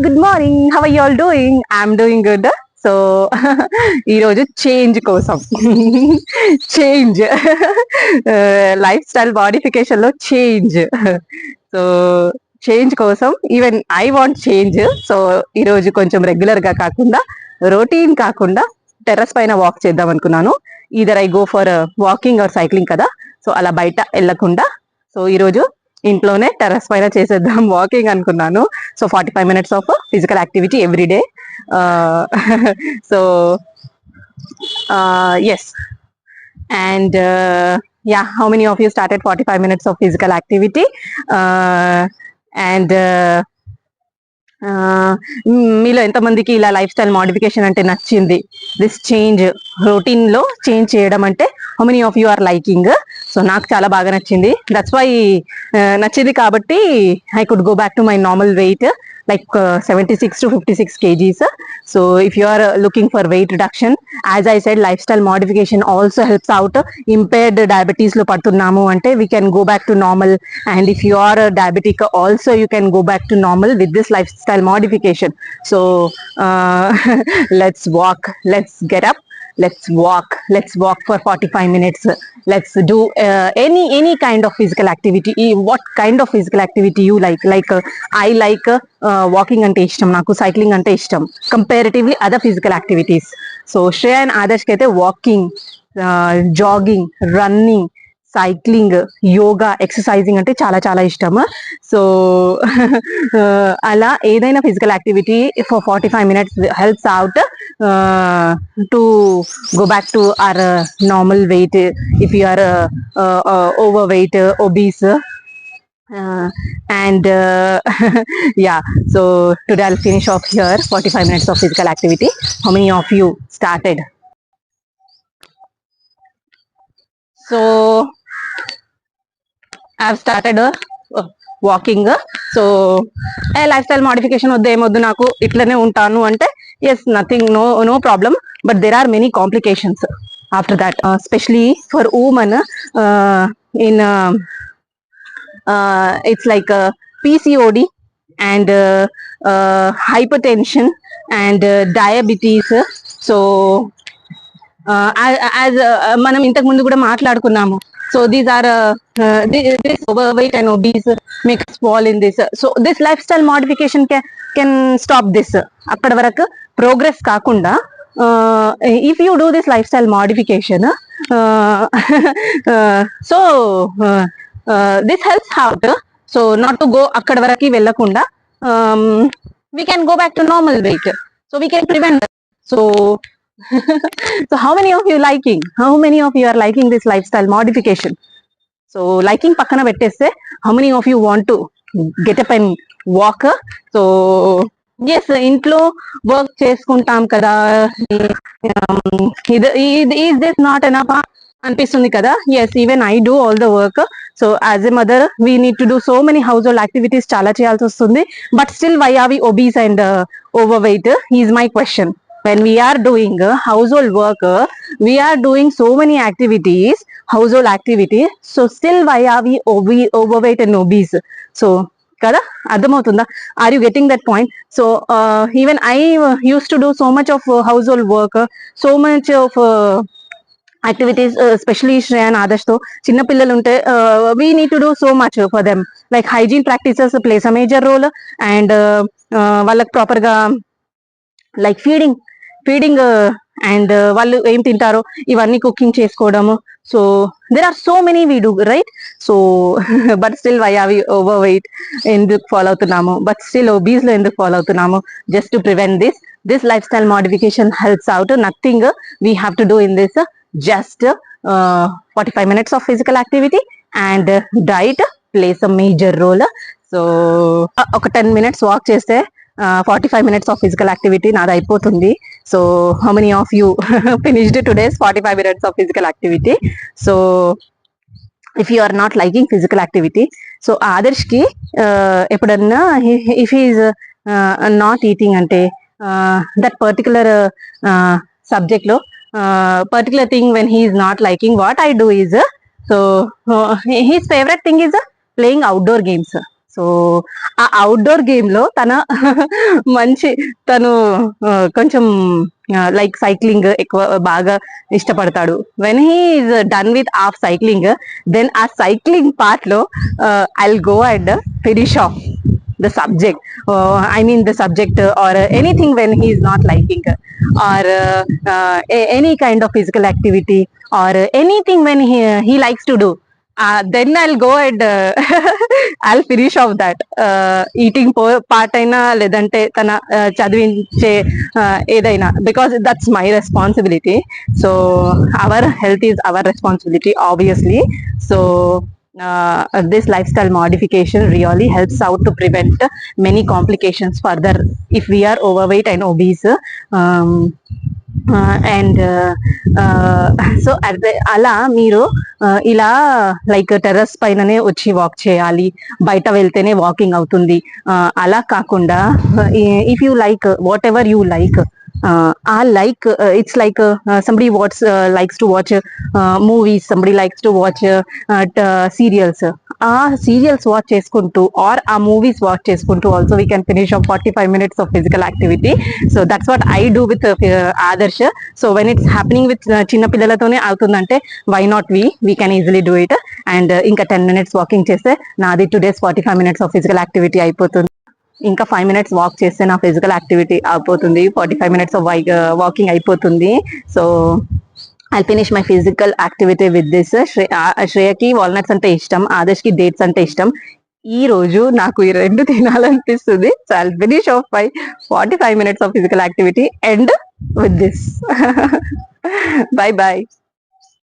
Good morning, how are you all doing? I'm doing good. So ఈరోజు change కోసం change lifestyle modification లో change. So change కోసం even I want change. So ఈరోజు కొంచెం regular గా కాకుండా, routine కాకుండా టెర్రస్ పైన వాక్ చేద్దాం అనుకున్నాను. Either I go for walking are cycling కదా, సో అలా బయట వెళ్ళకుండా సో ఈరోజు ఇంట్లోనే టెర్రస్ పైన చేసేద్దాం వాకింగ్ అనుకున్నాను. So 45 minutes of physical activity every day. So yes, and yeah, how many of you started 45 minutes of physical activity? And మీలో ఎంతమందికి ఇలా లైఫ్ స్టైల్ మోడిఫికేషన్ అంటే నచ్చింది? దిస్ చేంజ్, రొటీన్ లో చేంజ్ చేయడం అంటే how many of you are liking? So నాకు చాలా బాగా నచ్చింది. దట్స్ వై నచ్చింది కాబట్టి I could go back to my normal weight, like 76 to 56 kgs. So if you are looking for weight reduction, as I said, lifestyle modification also helps out. Impaired diabetes lo padtunnamu ante we can go back to normal, and if you are a diabetic also you can go back to normal with this lifestyle modification. So let's walk, let's get up, let's walk for 45 minutes. Let's do any kind of physical activity. What kind of physical activity you like I like walking ante ishtam, naku cycling ante ishtam comparatively other physical activities. So Shreya and Adarsh kaithe walking, jogging, running, cycling, yoga, exercising అంటే చాలా చాలా ఇష్టము. So అలా ఏదైనా physical activity for 45 minutes helps out to go back to our normal weight if you are overweight, obese. And yeah, so today I'll finish off here 45 minutes of physical activity. How many of you started? So I've started walking. So lifestyle modification వద్దు, ఏమొద్దు, నాకు ఇట్లనే ఉంటాను అంటే yes, nothing, no problem. But there are many complications after that, especially for women. In it's like PCOD and hypertension and diabetes. So as మనం ఇంతకు ముందు కూడా మాట్లాడుకున్నాము. So these are this overweight and obese makes fall in this. So this lifestyle modification can stop this. అక్కడ వరకు progress కాకుండా if you do this lifestyle modification, so this helps out. So not to go అక్కడ వరకు వెళ్ళకుండా we can go back to normal weight. So we can prevent that. So so how many of you are liking this lifestyle modification? So liking pakkana vetteste, how many of you want to get up and walk? So yes, intlo work cheskuntam kada, is this not enough అనిపిస్తుంది కదా? Yes, even I do all the work. So as a mother we need to do so many household activities, చాలా చేయాల్సి వస్తుంది. But still why are we obese and overweight is my question. When we are doing household work, we are doing so many activities, household activities, so still why are we overweight and obese? So kada అర్థమవుతుందా? Are you getting that point? So even I used to do so much of household work, so much of activities, especially Shreya and Adarsh తో చిన్న పిల్లలు ఉంటే we need to do so much for them, like hygiene practices plays a major role, and వాళ్ళకి proper గా like feeding and వాళ్ళు ఏం తింటారో ఇవన్నీ కుకింగ్ చేసుకోవడము. So there are so many we do right. So but still why are we overweight ఎందుకు follow అవుతున్నాము, but still obese లో ఎందుకు ఫాలో అవుతున్నాము? Just to prevent this lifestyle modification helps out. Nothing we have to do in this, just 45 minutes of physical activity and diet plays a major role. So ఒక 10 minutes walk చేస్తే 45 minutes of physical activity నాది అయిపోతుంది. So how many of you finished today's 45 minutes of physical activity? So if you are not liking physical activity, so Adarsh ki ఎప్పుడన్నా if he is not eating అంటే that particular subject లో particular thing when he is not liking, what I do is so his favorite thing is playing outdoor games. So ఆ outdoor game లో మంచి తను కొంచెం like cycling ఎక్కువ బాగా ఇష్టపడతాడు. When he is done with half cycling, then ఆ cycling part లో I will go and finish off the subject, I mean the subject or anything when he is not liking, or any kind of physical activity or anything when he likes to do, then I'll go and I'll finish off that eating part aina ledante tana chadivinche edaina, because that's my responsibility. So our health is our responsibility, obviously. So this lifestyle modification really helps out to prevent many complications further if we are overweight and obese. And so అలా మీరు ఇలా like terrace పైననే వచ్చి walk చేయాలి, బయట వెళ్తేనే walking అవుతుంది అలా కాకుండా, if you like what ever you like, I like it's like somebody likes to watch movies, somebody likes to watch serials. ఆ సీరియల్స్ వాచ్ చేసుకుంటూ ఆర్ ఆ మూవీస్ వాచ్ చేసుకుంటూ also we can finish off 45 minutes of physical activity. So that's what I do with Adarsh. So when it's happening with చిన్న పిల్లలతోనే అవుతుందంటే why not we can easily do it. And ఇంకా 10 minutes walking చేస్తే నాది today's 45 minutes of physical activity అయిపోతుంది. ఇంకా 5 minutes walk చేస్తే నా ఫిజికల్ యాక్టివిటీ అయిపోతుంది, 45 minutes ఆఫ్ వాకింగ్ అయిపోతుంది. So I finish my physical activity with this. శ్రేయకి వాల్నట్స్ అంటే ఇష్టం, ఆదర్శ్ కి డేట్స్ అంటే ఇష్టం. ఈ రోజు నాకు ఈ రెండు తినాలనిపిస్తుంది. So I finish off my 45 minutes of physical activity and with this. By by.